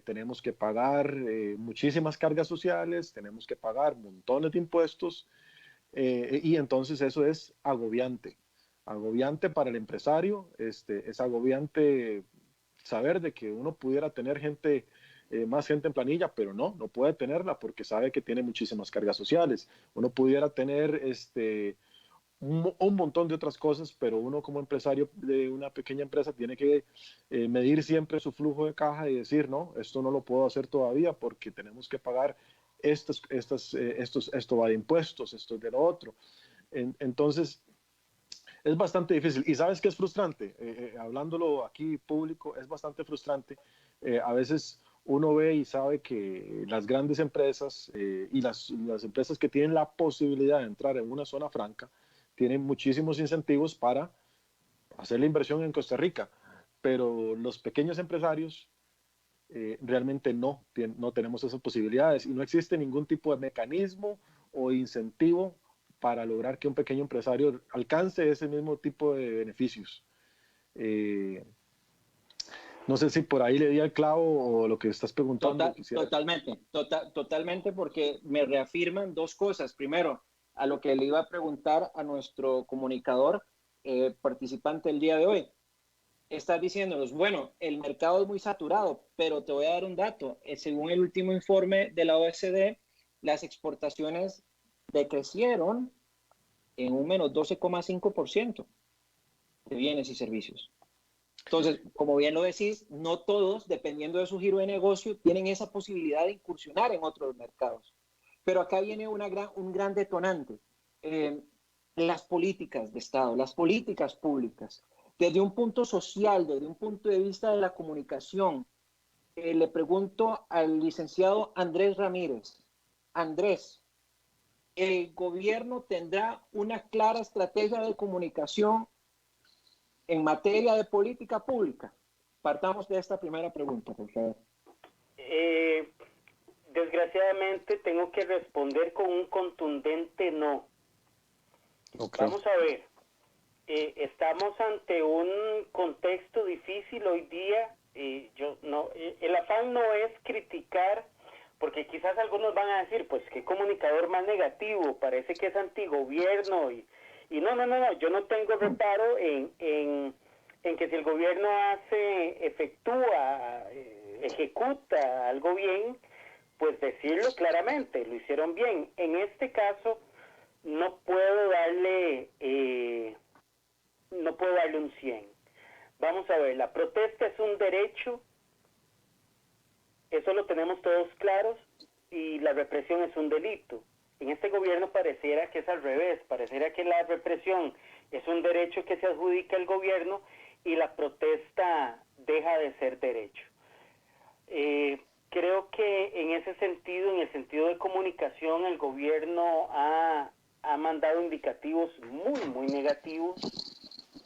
tenemos que pagar muchísimas cargas sociales, tenemos que pagar montones de impuestos, y entonces eso es agobiante para el empresario, es agobiante saber de que uno pudiera tener más gente en planilla, pero no puede tenerla porque sabe que tiene muchísimas cargas sociales. Uno pudiera tener un montón de otras cosas, pero uno como empresario de una pequeña empresa tiene que medir siempre su flujo de caja y decir, no, esto no lo puedo hacer todavía porque tenemos que pagar esto va de impuestos, esto es de lo otro. Entonces, es bastante difícil. ¿Y sabes qué es frustrante? Hablándolo aquí público, es bastante frustrante. A veces uno ve y sabe que las grandes empresas y las empresas que tienen la posibilidad de entrar en una zona franca tienen muchísimos incentivos para hacer la inversión en Costa Rica, pero los pequeños empresarios realmente no tenemos esas posibilidades y no existe ningún tipo de mecanismo o incentivo para lograr que un pequeño empresario alcance ese mismo tipo de beneficios. No sé si por ahí le di al clavo o lo que estás preguntando. Totalmente, porque me reafirman dos cosas. Primero, a lo que le iba a preguntar a nuestro comunicador participante el día de hoy. Estás diciéndonos, bueno, el mercado es muy saturado, pero te voy a dar un dato. Según el último informe de la OECD, las exportaciones decrecieron en un menos 12,5% de bienes y servicios. Entonces, como bien lo decís, no todos, dependiendo de su giro de negocio, tienen esa posibilidad de incursionar en otros mercados. Pero acá viene un gran detonante. Las políticas de Estado, las políticas públicas. Desde un punto social, desde un punto de vista de la comunicación, le pregunto al licenciado Andrés Ramírez. Andrés, ¿el gobierno tendrá una clara estrategia de comunicación en materia de política pública? Partamos de esta primera pregunta, por favor. Desgraciadamente tengo que responder con un contundente no. Okay. Vamos a ver, estamos ante un contexto difícil hoy día. El afán no es criticar, porque quizás algunos van a decir, pues qué comunicador más negativo, parece que es antigobierno y no, yo no tengo reparo en que si el gobierno ejecuta algo bien, pues decirlo claramente, lo hicieron bien. En este caso no puedo darle un 100. Vamos a ver, la protesta es un derecho, eso lo tenemos todos claros, y la represión es un delito. En este gobierno pareciera que es al revés, pareciera que la represión es un derecho que se adjudica al gobierno y la protesta deja de ser derecho. Creo que en ese sentido, en el sentido de comunicación, el gobierno ha mandado indicativos muy negativos,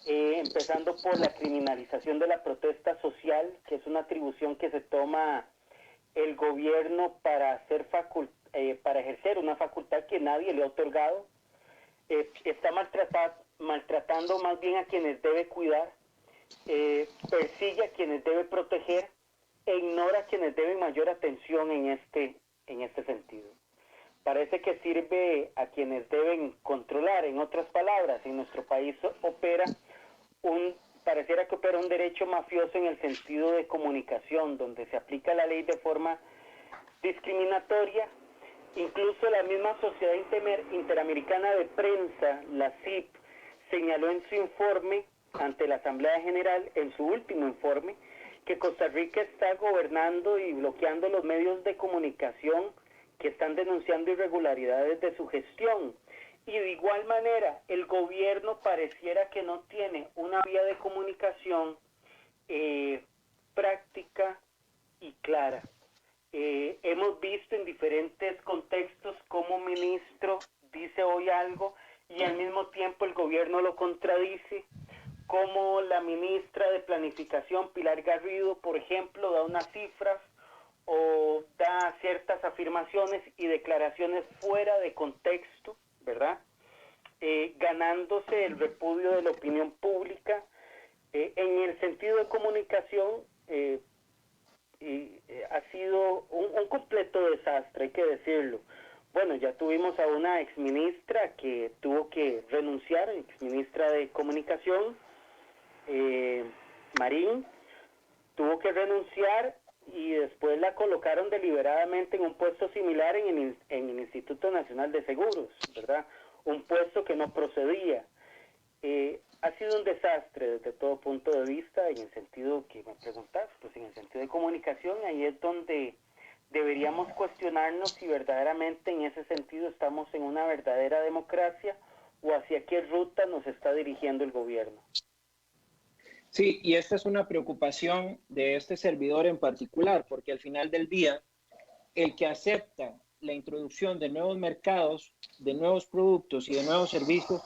empezando por la criminalización de la protesta social, que es una atribución que se toma el gobierno para ejercer una facultad que nadie le ha otorgado. Está maltratando más bien a quienes debe cuidar, persigue a quienes debe proteger e ignora a quienes deben mayor atención en este sentido. Parece que sirve a quienes deben controlar. En otras palabras, en nuestro país pareciera que opera un derecho mafioso en el sentido de comunicación, donde se aplica la ley de forma discriminatoria. Incluso la misma Sociedad Interamericana de Prensa, la CIP, señaló en su informe ante la Asamblea General, en su último informe, que Costa Rica está gobernando y bloqueando los medios de comunicación que están denunciando irregularidades de su gestión. Y de igual manera, el gobierno pareciera que no tiene una vía de comunicación práctica y clara. Hemos visto en diferentes contextos cómo un ministro dice hoy algo y al mismo tiempo el gobierno lo contradice, como la ministra de Planificación, Pilar Garrido, por ejemplo, da unas cifras, o da ciertas afirmaciones y declaraciones fuera de contexto, ¿verdad? Ganándose el repudio de la opinión pública. En el sentido de comunicación, ha sido un completo desastre, hay que decirlo. Bueno, ya tuvimos a una exministra que tuvo que renunciar, exministra de Comunicación, Marín, tuvo que renunciar y después la colocaron deliberadamente en un puesto similar en el Instituto Nacional de Seguros, ¿verdad? Un puesto que no procedía. Ha sido un desastre desde todo punto de vista, en el sentido que me preguntas, pues en el sentido de comunicación, ahí es donde deberíamos cuestionarnos si verdaderamente en ese sentido estamos en una verdadera democracia o hacia qué ruta nos está dirigiendo el gobierno. Sí, y esta es una preocupación de este servidor en particular, porque al final del día, el que acepta la introducción de nuevos mercados, de nuevos productos y de nuevos servicios,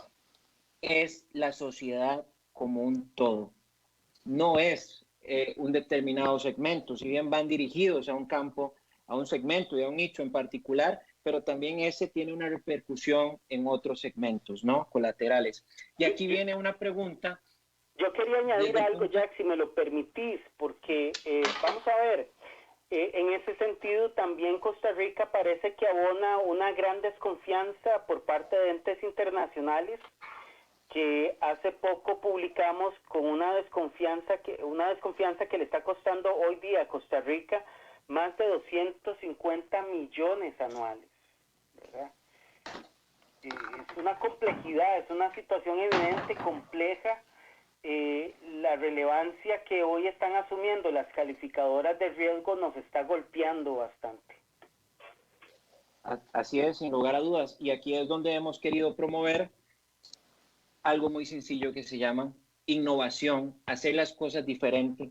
es la sociedad como un todo. No es un determinado segmento, si bien van dirigidos a un campo, a un segmento y a un nicho en particular, pero también ese tiene una repercusión en otros segmentos, ¿no? Colaterales. Y aquí viene una pregunta. Yo quería añadir algo, Jack, si me lo permitís, porque vamos a ver, en ese sentido también Costa Rica parece que abona una gran desconfianza por parte de entes internacionales, que hace poco publicamos con una desconfianza que le está costando hoy día a Costa Rica más de 250 millones anuales, ¿verdad? Es una complejidad, es una situación evidente, compleja. La relevancia que hoy están asumiendo las calificadoras de riesgo nos está golpeando bastante. Así es, sin lugar a dudas. Y aquí es donde hemos querido promover algo muy sencillo que se llama innovación, hacer las cosas diferentes,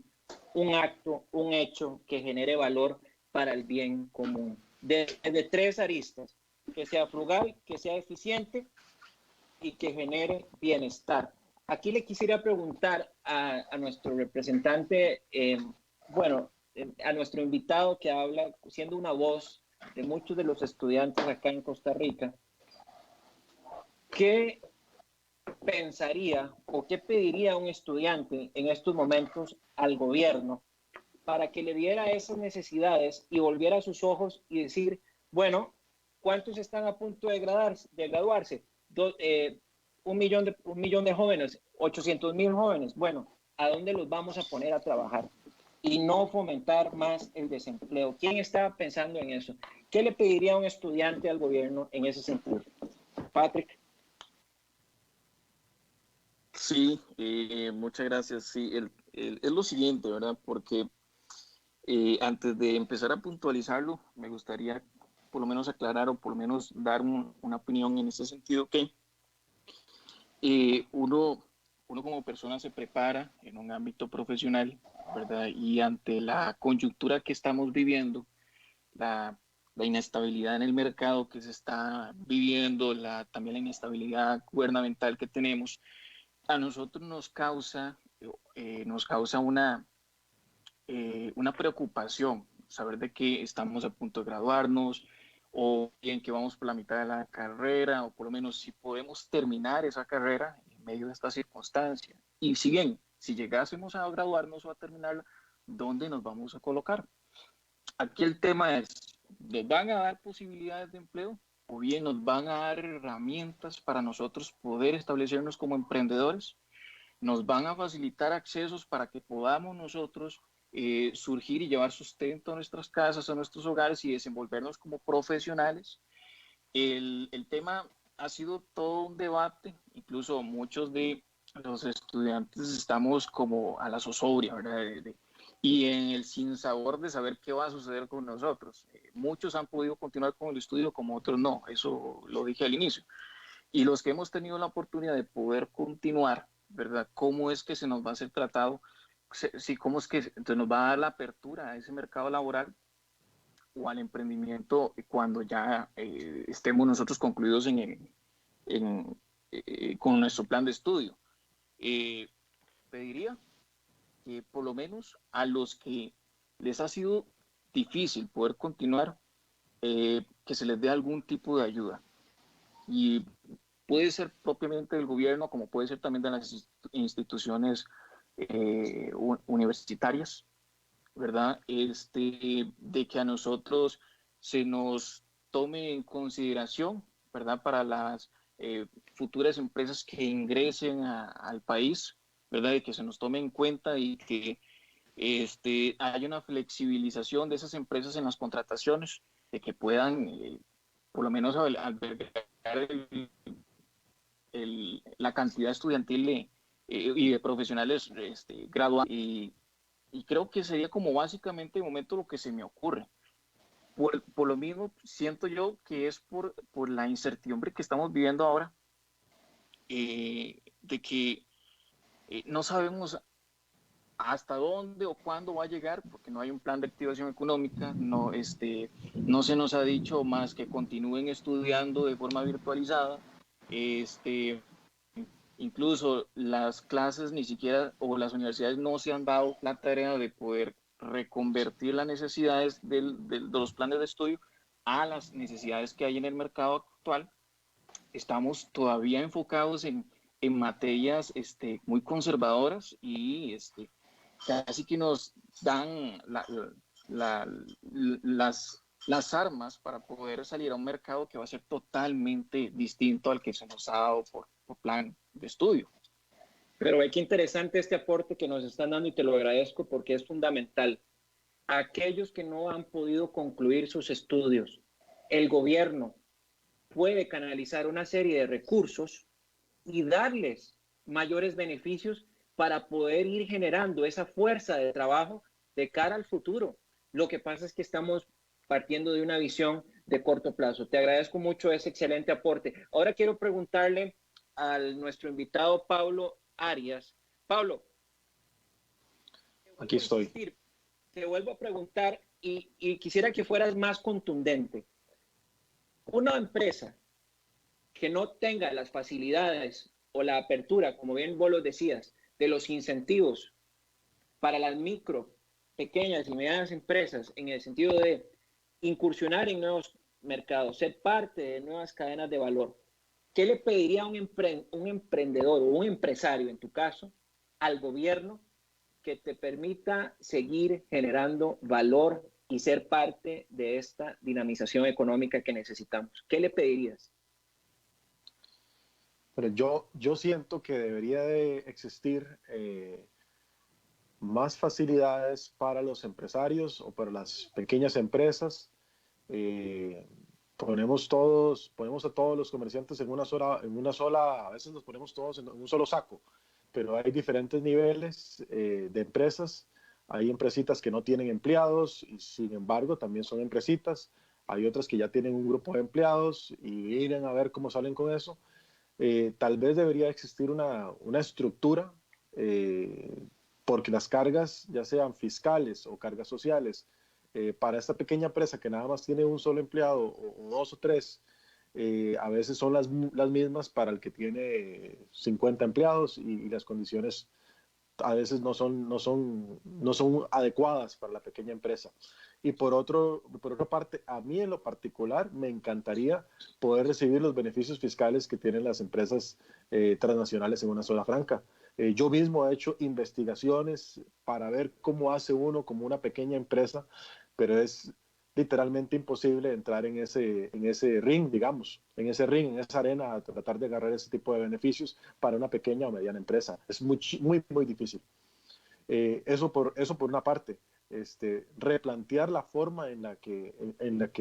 un acto, un hecho que genere valor para el bien común. Desde tres aristas, que sea frugal, que sea eficiente y que genere bienestar. Aquí le quisiera preguntar a nuestro representante, a nuestro invitado que habla, siendo una voz de muchos de los estudiantes acá en Costa Rica, ¿qué pensaría o qué pediría un estudiante en estos momentos al gobierno para que le diera esas necesidades y volviera sus ojos y decir, bueno, ¿cuántos están a punto de graduarse? Un millón de jóvenes, 800,000 jóvenes. Bueno, ¿a dónde los vamos a poner a trabajar? Y no fomentar más el desempleo. ¿Quién está pensando en eso? ¿Qué le pediría un estudiante al gobierno en ese sentido? Patrick. Sí, muchas gracias. Sí, es lo siguiente, ¿verdad? Porque antes de empezar a puntualizarlo, me gustaría por lo menos aclarar o por lo menos dar una opinión en ese sentido que uno como persona se prepara en un ámbito profesional, ¿verdad? Y ante la coyuntura que estamos viviendo, la inestabilidad en el mercado que se está viviendo, también la inestabilidad gubernamental que tenemos, a nosotros nos causa una preocupación saber de que estamos a punto de graduarnos o bien que vamos por la mitad de la carrera o por lo menos si podemos terminar esa carrera en medio de esta circunstancia. Y si llegásemos a graduarnos o a terminarla, ¿dónde nos vamos a colocar? Aquí el tema es, ¿nos van a dar posibilidades de empleo o bien nos van a dar herramientas para nosotros poder establecernos como emprendedores? ¿Nos van a facilitar accesos para que podamos nosotros surgir y llevar sustento a nuestras casas, a nuestros hogares y desenvolvernos como profesionales? El tema ha sido todo un debate, incluso muchos de los estudiantes estamos como a la zozobra, ¿verdad? Y en el sinsabor de saber qué va a suceder con nosotros. Muchos han podido continuar con el estudio, como otros no, eso lo dije al inicio. Y los que hemos tenido la oportunidad de poder continuar, ¿verdad? ¿Cómo es que se nos va a ser tratado? Sí, ¿cómo es que entonces nos va a dar la apertura a ese mercado laboral o al emprendimiento cuando ya estemos nosotros concluidos con nuestro plan de estudio? Pediría que por lo menos a los que les ha sido difícil poder continuar, que se les dé algún tipo de ayuda. Y puede ser propiamente del gobierno, como puede ser también de las instituciones universitarias, ¿verdad? De que a nosotros se nos tome en consideración, ¿verdad? Para las futuras empresas que ingresen al país, ¿verdad? De que se nos tome en cuenta y que haya una flexibilización de esas empresas en las contrataciones, de que puedan por lo menos albergar la cantidad estudiantil y de profesionales graduados. Y creo que sería como básicamente de momento lo que se me ocurre. Por lo mismo, siento yo que es por la incertidumbre que estamos viviendo ahora, de que no sabemos hasta dónde o cuándo va a llegar, porque no hay un plan de activación económica, no se nos ha dicho más que continúen estudiando de forma virtualizada, incluso las clases ni siquiera, o las universidades no se han dado la tarea de poder reconvertir las necesidades de los planes de estudio a las necesidades que hay en el mercado actual. Estamos todavía enfocados en materias muy conservadoras y casi que nos dan las armas para poder salir a un mercado que va a ser totalmente distinto al que se nos ha dado por plan de estudio. Pero ve qué interesante este aporte que nos están dando y te lo agradezco porque es fundamental. Aquellos que no han podido concluir sus estudios, el gobierno puede canalizar una serie de recursos y darles mayores beneficios para poder ir generando esa fuerza de trabajo de cara al futuro. Lo que pasa es que estamos partiendo de una visión de corto plazo. Te agradezco mucho ese excelente aporte. Ahora quiero preguntarle a nuestro invitado Pablo Arias. Pablo, aquí estoy. Te vuelvo a preguntar y quisiera que fueras más contundente. Una empresa que no tenga las facilidades o la apertura, como bien vos lo decías, de los incentivos para las micro, pequeñas y medianas empresas en el sentido de incursionar en nuevos mercados, ser parte de nuevas cadenas de valor, ¿qué le pediría un emprendedor o un empresario, en tu caso, al gobierno que te permita seguir generando valor y ser parte de esta dinamización económica que necesitamos? ¿Qué le pedirías? Pero yo siento que debería de existir más facilidades para los empresarios o para las pequeñas empresas. Ponemos a todos los comerciantes en una sola, a veces los ponemos todos en un solo saco, pero hay diferentes niveles de empresas. Hay empresitas que no tienen empleados y sin embargo también son empresitas. Hay otras que ya tienen un grupo de empleados y miren a ver cómo salen con eso. Tal vez debería existir una estructura porque las cargas, ya sean fiscales o cargas sociales, para esta pequeña empresa que nada más tiene un solo empleado o dos o tres, a veces son las mismas para el que tiene 50 empleados y las condiciones a veces no son adecuadas para la pequeña empresa. Y por otra parte, a mí en lo particular me encantaría poder recibir los beneficios fiscales que tienen las empresas transnacionales en una zona franca. Yo mismo he hecho investigaciones para ver cómo hace uno como una pequeña empresa, pero es literalmente imposible entrar en ese ring, digamos, en esa arena, a tratar de agarrar ese tipo de beneficios para una pequeña o mediana empresa. Es muy, muy difícil. Eso por una parte. Replantear la forma en la que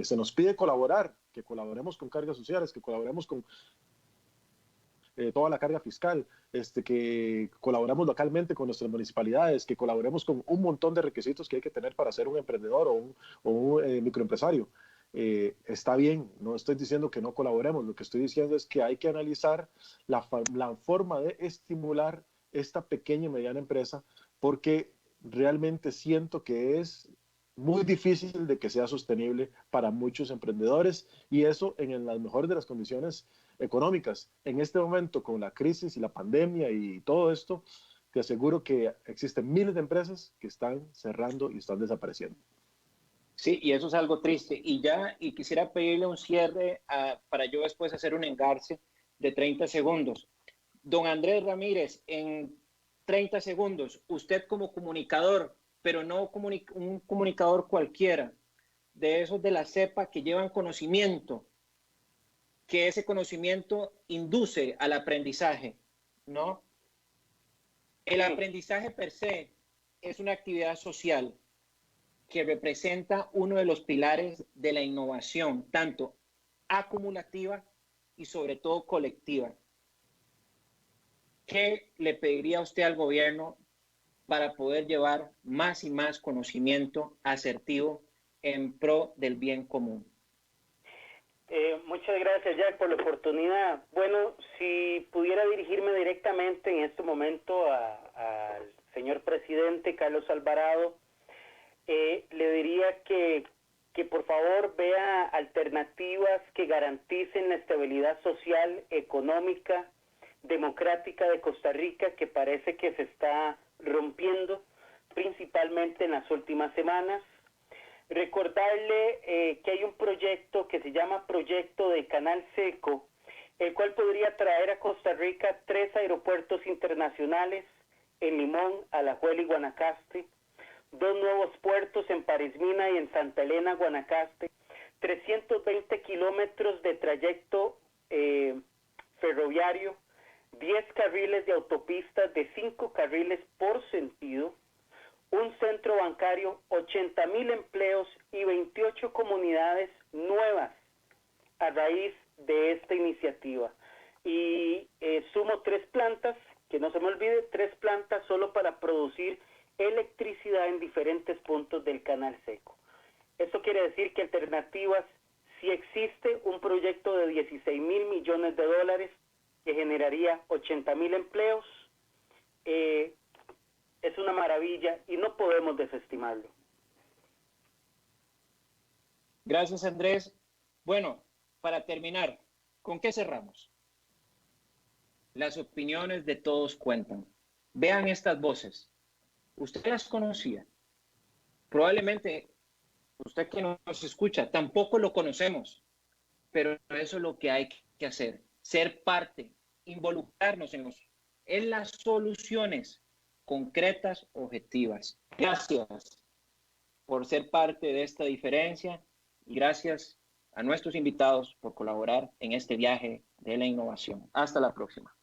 se nos pide colaborar, que colaboremos con cargas sociales, que colaboremos con toda la carga fiscal, que colaboremos localmente con nuestras municipalidades, que colaboremos con un montón de requisitos que hay que tener para ser un emprendedor o un microempresario. Está bien, no estoy diciendo que no colaboremos, lo que estoy diciendo es que hay que analizar la forma de estimular esta pequeña y mediana empresa, porque realmente siento que es muy difícil de que sea sostenible para muchos emprendedores, y eso en las mejores de las condiciones económicas. En este momento, con la crisis y la pandemia y todo esto, te aseguro que existen miles de empresas que están cerrando y están desapareciendo. Sí, y eso es algo triste. Y quisiera pedirle un cierre para yo después hacer un engarce de 30 segundos. Don Andrés Ramírez, en 30 segundos, usted como comunicador, pero no un comunicador cualquiera, de esos de la cepa que llevan conocimiento, que ese conocimiento induce al aprendizaje, ¿no? El aprendizaje per se es una actividad social que representa uno de los pilares de la innovación, tanto acumulativa y sobre todo colectiva. ¿Qué le pediría usted al gobierno para poder llevar más y más conocimiento asertivo en pro del bien común? Muchas gracias, Jack, por la oportunidad. Bueno, si pudiera dirigirme directamente en este momento al señor presidente Carlos Alvarado, le diría que por favor vea alternativas que garanticen la estabilidad social, económica, democrática de Costa Rica, que parece que se está rompiendo principalmente en las últimas semanas. Recordarle que hay un proyecto que se llama Proyecto de Canal Seco, el cual podría traer a Costa Rica 3 aeropuertos internacionales en Limón, Alajuela y Guanacaste, 2 nuevos puertos en Parismina y en Santa Elena, Guanacaste, 320 kilómetros de trayecto ferroviario, 10 carriles de autopistas de 5 carriles por sentido, un centro bancario, 80,000 empleos y 28 comunidades nuevas a raíz de esta iniciativa. Y sumo 3 plantas, que no se me olvide, 3 plantas solo para producir electricidad en diferentes puntos del Canal Seco. Esto quiere decir que alternativas, si existe un proyecto de 16,000 millones de dólares que generaría 80,000 empleos, es una maravilla y no podemos desestimarlo. Gracias, Andrés. Bueno, para terminar, ¿con qué cerramos? Las opiniones de todos cuentan. Vean estas voces. Usted las conocía. Probablemente usted que nos escucha tampoco lo conocemos, pero eso es lo que hay que hacer. Ser parte, involucrarnos en las soluciones concretas, objetivas. Gracias por ser parte de esta diferencia y gracias a nuestros invitados por colaborar en este viaje de la innovación. Hasta la próxima.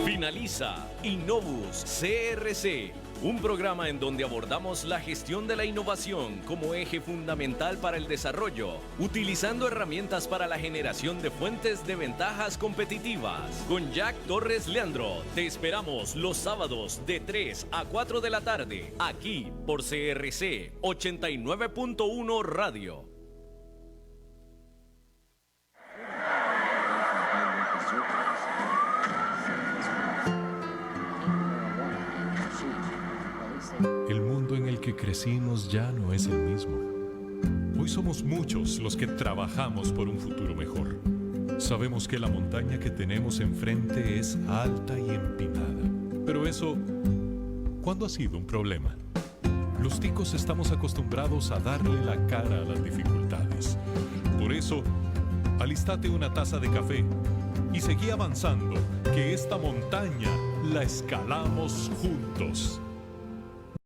Finaliza Innovus CRC, un programa en donde abordamos la gestión de la innovación como eje fundamental para el desarrollo, utilizando herramientas para la generación de fuentes de ventajas competitivas. Con Jack Torres Leandro, te esperamos los sábados de 3 a 4 de la tarde, aquí por CRC 89.1 Radio. El mundo en el que crecimos ya no es el mismo. Hoy somos muchos los que trabajamos por un futuro mejor. Sabemos que la montaña que tenemos enfrente es alta y empinada. Pero eso, ¿cuándo ha sido un problema? Los ticos estamos acostumbrados a darle la cara a las dificultades. Por eso, alístate una taza de café y seguí avanzando, que esta montaña la escalamos juntos.